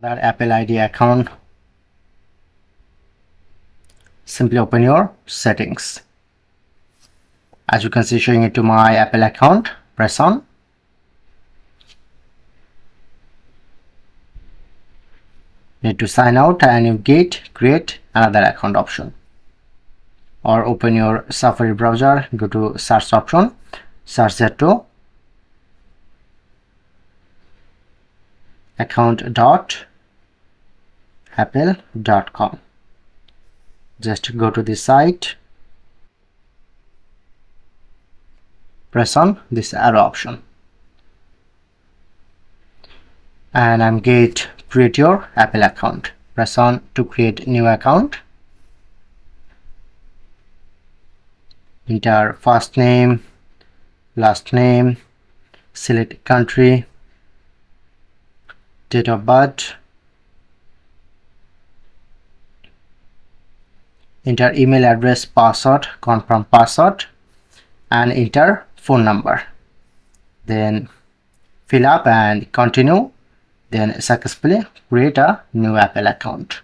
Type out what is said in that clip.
That Apple ID account. Simply open your settings. As you can see, showing it to my Apple account. Press on. Need to sign out and you get create another account option. Or open your Safari browser, go to search option, search that to account.apple.com. Just go to the site, press on this arrow option, and I'm get create your Apple account. Press on to create new account. Enter first name, last name, select country, date of birth, enter email address, password, confirm password, and enter phone number. Then fill up and continue. Then successfully create a new Apple account.